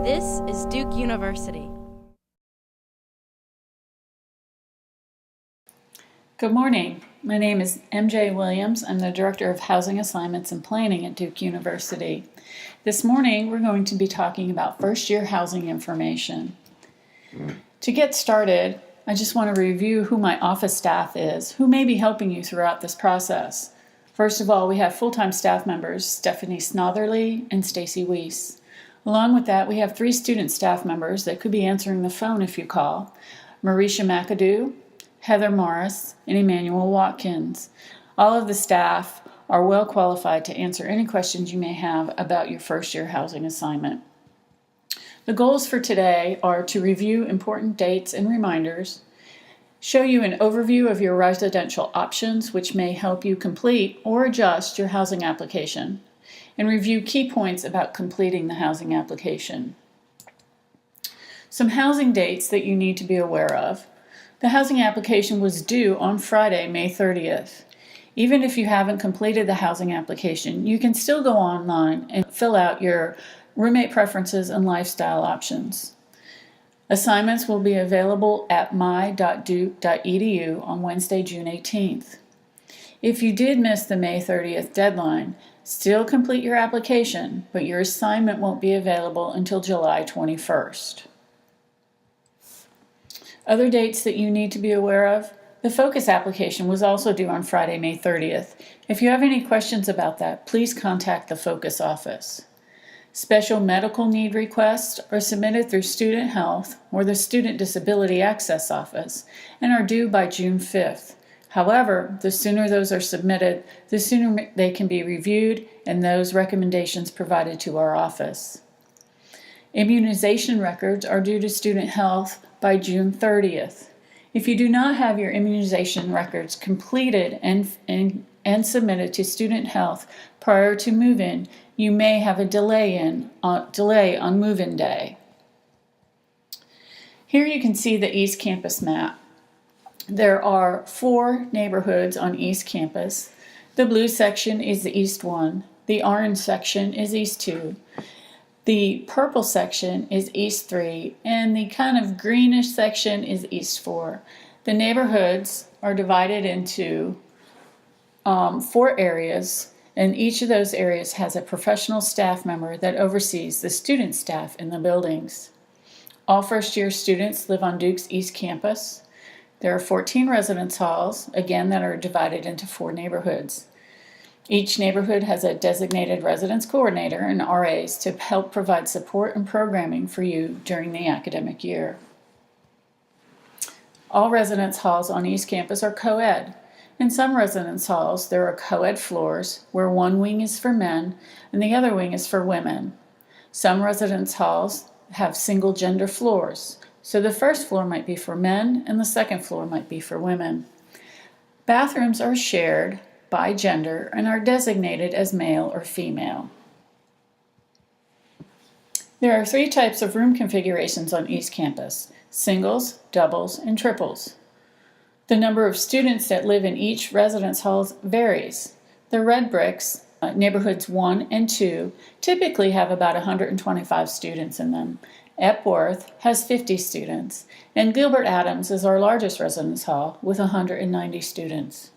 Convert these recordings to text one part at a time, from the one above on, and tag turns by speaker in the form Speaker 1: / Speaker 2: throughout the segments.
Speaker 1: This is Duke University.
Speaker 2: Good morning. My name is MJ Williams. I'm the Director of Housing Assignments and Planning at Duke University. This morning we're going to be talking about first-year housing information. To get started, I just want to review who my office staff is, who may be helping you throughout this process. First of all, we have full-time staff members, Stephanie Snotherly and Stacy Weiss. Along with that, we have 3 student staff members that could be answering the phone if you call, Marisha McAdoo, Heather Morris, and Emmanuel Watkins. All of the staff are well qualified to answer any questions you may have about your first-year housing assignment. The goals for today are to review important dates and reminders, show you an overview of your residential options which may help you complete or adjust your housing application, and review key points about completing the housing application. Some housing dates that you need to be aware of. The housing application was due on Friday, May 30th. Even if you haven't completed the housing application, you can still go online and fill out your roommate preferences and lifestyle options. Assignments will be available at my.duke.edu on Wednesday, June 18th. If you did miss the May 30th deadline, still complete your application, but your assignment won't be available until July 21st. Other dates that you need to be aware of. The Focus application was also due on Friday, May 30th. If you have any questions about that, please contact the Focus office. Special medical need requests are submitted through Student Health or the Student Disability Access Office and are due by June 5th. However, the sooner those are submitted, the sooner they can be reviewed and those recommendations provided to our office. Immunization records are due to Student Health by June 30th. If you do not have your immunization records completed and submitted to Student Health prior to move-in, you may have a delay on move-in day. Here you can see the East Campus map. There are 4 neighborhoods on East Campus. The blue section is the East 1. The orange section is East 2. The purple section is East 3, and the kind of greenish section is East 4. The neighborhoods are divided into 4 areas, and each of those areas has a professional staff member that oversees the student staff in the buildings. All first-year students live on Duke's East Campus. There are 14 residence halls, again, that are divided into 4 neighborhoods. Each neighborhood has a designated residence coordinator and RAs to help provide support and programming for you during the academic year. All residence halls on East Campus are co-ed. In some residence halls, there are co-ed floors where one wing is for men and the other wing is for women. Some residence halls have single gender floors, so the first floor might be for men and the second floor might be for women. Bathrooms are shared by gender and are designated as male or female. There are 3 types of room configurations on East Campus: singles, doubles, and triples. The number of students that live in each residence hall varies. The red bricks, neighborhoods 1 and 2, typically have about 125 students in them. Epworth has 50 students, and Gilbert Adams is our largest residence hall with 190 students.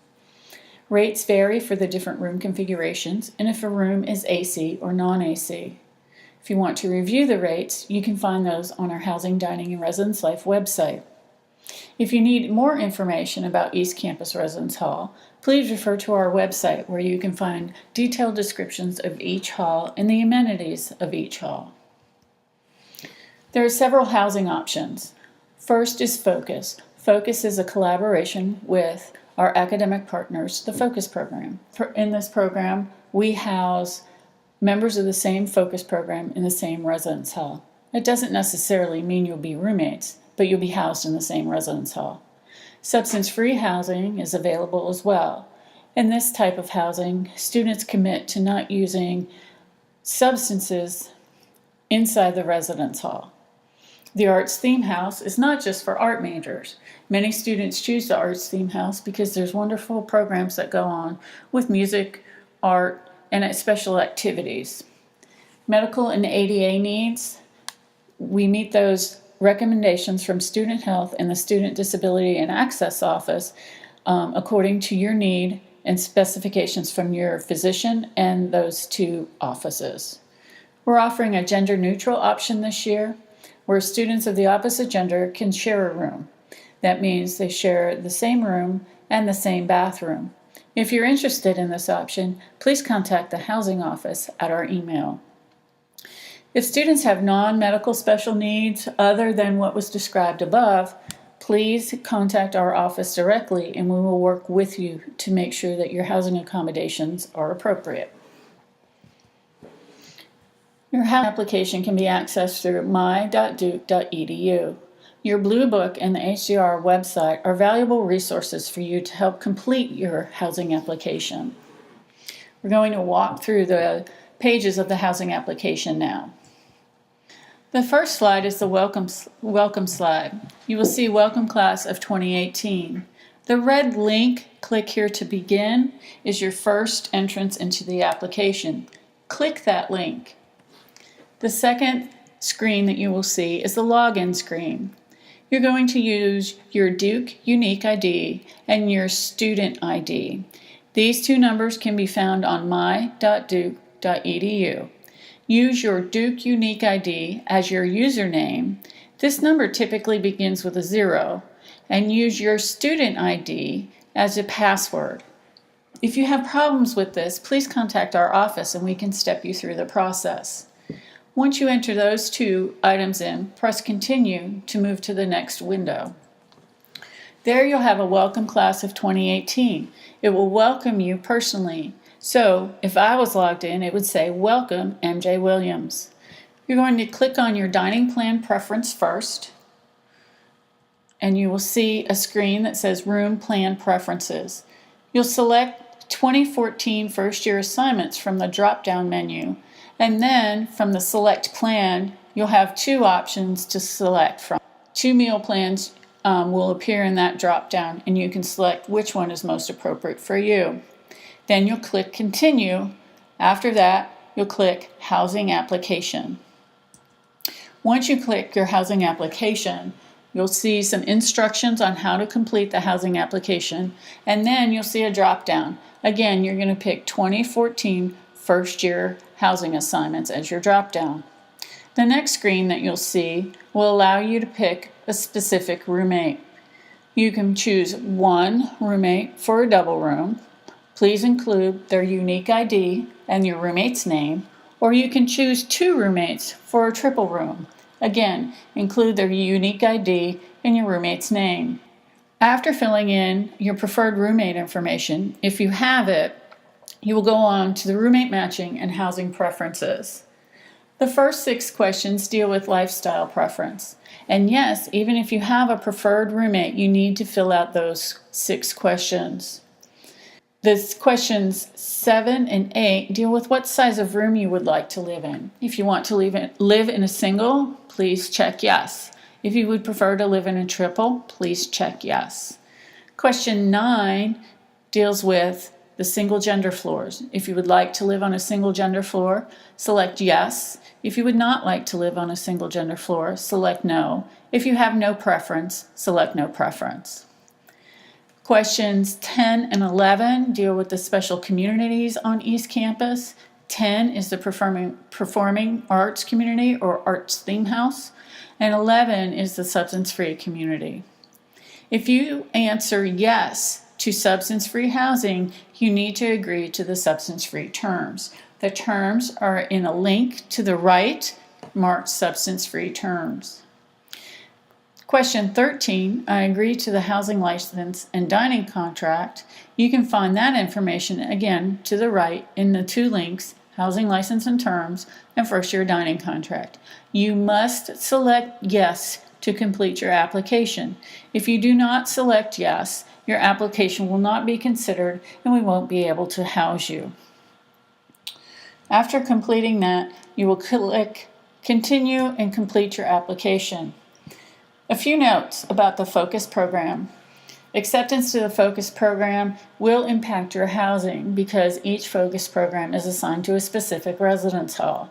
Speaker 2: Rates vary for the different room configurations and if a room is AC or non-AC. If you want to review the rates, you can find those on our Housing, Dining, and Residence Life website. If you need more information about East Campus Residence Hall, please refer to our website where you can find detailed descriptions of each hall and the amenities of each hall. There are several housing options. First is Focus. Focus is a collaboration with our academic partners, the Focus program. In this program, we house members of the same Focus program in the same residence hall. It doesn't necessarily mean you'll be roommates, but you'll be housed in the same residence hall. Substance-free housing is available as well. In this type of housing, students commit to not using substances inside the residence hall. The Arts Theme House is not just for art majors. Many students choose the Arts Theme House because there's wonderful programs that go on with music, art, and special activities. Medical and ADA needs. we meet those recommendations from Student Health and the Student Disability and Access Office according to your need and specifications from your physician and those two offices. We're offering a gender-neutral option this year where students of the opposite gender can share a room. That means they share the same room and the same bathroom. If you're interested in this option, please contact the housing office at our email. If students have non-medical special needs other than what was described above, please contact our office directly and we will work with you to make sure that your housing accommodations are appropriate. Your housing application can be accessed through my.duke.edu. Your Blue Book and the HDR website are valuable resources for you to help complete your housing application. We're going to walk through the pages of the housing application now. The first slide is the welcome slide. You will see Welcome Class of 2018. The red link, click here to begin, is your first entrance into the application. Click that link. The second screen that you will see is the login screen. You're going to use your Duke Unique ID and your Student ID. These two numbers can be found on my.duke.edu. Use your Duke Unique ID as your username. This number typically begins with a 0, and use your Student ID as a password. If you have problems with this, please contact our office and we can step you through the process. Once you enter those two items in, press Continue to move to the next window. There you'll have a Welcome Class of 2018. It will welcome you personally. So if I was logged in, it would say, Welcome, MJ Williams. You're going to click on your dining plan preference first, and you will see a screen that says Room Plan Preferences. You'll select 2014 first year assignments from the drop-down menu, and then from the Select Plan, you'll have two options to select from. Two meal plans will appear in that drop-down, and you can select which one is most appropriate for you. Then you'll click Continue. After that, you'll click Housing Application. Once you click your housing application, you'll see some instructions on how to complete the housing application, and then you'll see a drop-down. Again, you're going to pick 2014 first year housing assignments as your drop-down. The next screen that you'll see will allow you to pick a specific roommate. You can choose one roommate for a double room. Please include their unique ID and your roommate's name, or you can choose two roommates for a triple room. Again, include their unique ID and your roommate's name. After filling in your preferred roommate information, if you have it, you will go on to the roommate matching and housing preferences. The first 6 questions deal with lifestyle preference. And yes, even if you have a preferred roommate, you need to fill out those 6 questions. The questions 7 and 8 deal with what size of room you would like to live in. If you want to live in a single, please check yes. If you would prefer to live in a triple, please check yes. Question 9 deals with the single gender floors. If you would like to live on a single gender floor, select yes. If you would not like to live on a single gender floor, select no. If you have no preference, select no preference. Questions 10 and 11 deal with the special communities on East Campus. 10 is the performing arts community or arts theme house, and 11 is the substance-free community. If you answer yes to substance-free housing, you need to agree to the substance-free terms. The terms are in a link to the right marked substance-free terms. Question 13, I agree to the housing license and dining contract. You can find that information again to the right in the 2 links, housing license and terms, and first year dining contract. You must select yes to complete your application. If you do not select yes, your application will not be considered and we won't be able to house you. After completing that, you will click Continue and complete your application. A few notes about the FOCUS program. Acceptance to the FOCUS program will impact your housing because each FOCUS program is assigned to a specific residence hall.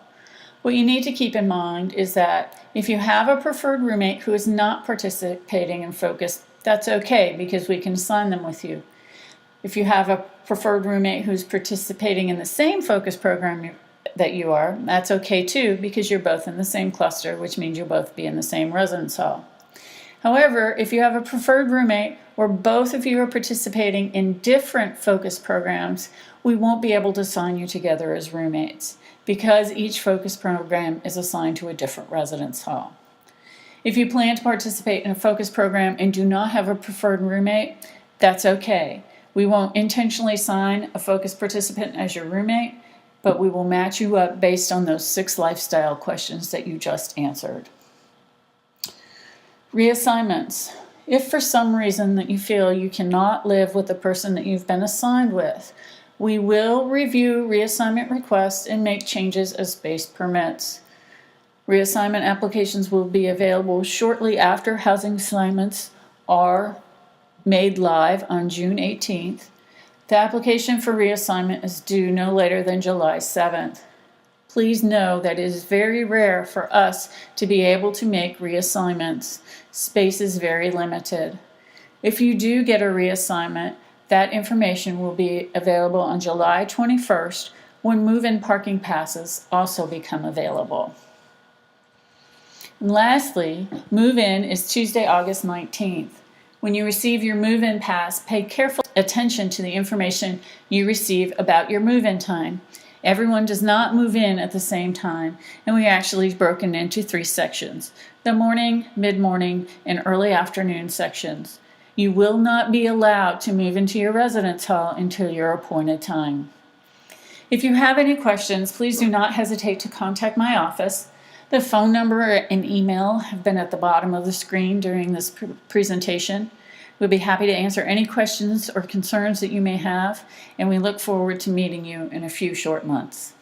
Speaker 2: What you need to keep in mind is that if you have a preferred roommate who is not participating in Focus, that's okay because we can assign them with you. If you have a preferred roommate who's participating in the same Focus program that you are, that's okay too because you're both in the same cluster, which means you'll both be in the same residence hall. However, if you have a preferred roommate where both of you are participating in different Focus programs, we won't be able to assign you together as roommates because each Focus program is assigned to a different residence hall. If you plan to participate in a Focus program and do not have a preferred roommate, that's okay. We won't intentionally assign a Focus participant as your roommate, but we will match you up based on those 6 lifestyle questions that you just answered. Reassignments. If for some reason that you feel you cannot live with the person that you've been assigned with, we will review reassignment requests and make changes as space permits. Reassignment applications will be available shortly after housing assignments are made live on June 18th. The application for reassignment is due no later than July 7th. Please know that it is very rare for us to be able to make reassignments. Space is very limited. If you do get a reassignment, that information will be available on July 21st when move-in parking passes also become available. And lastly, move-in is Tuesday, August 19th. When you receive your move-in pass, pay careful attention to the information you receive about your move-in time. Everyone does not move in at the same time, and we actually broken into 3 sections: the morning, mid-morning, and early afternoon sections. You will not be allowed to move into your residence hall until your appointed time. If you have any questions, please do not hesitate to contact my office. The phone number and email have been at the bottom of the screen during this presentation. We'll be happy to answer any questions or concerns that you may have, and we look forward to meeting you in a few short months.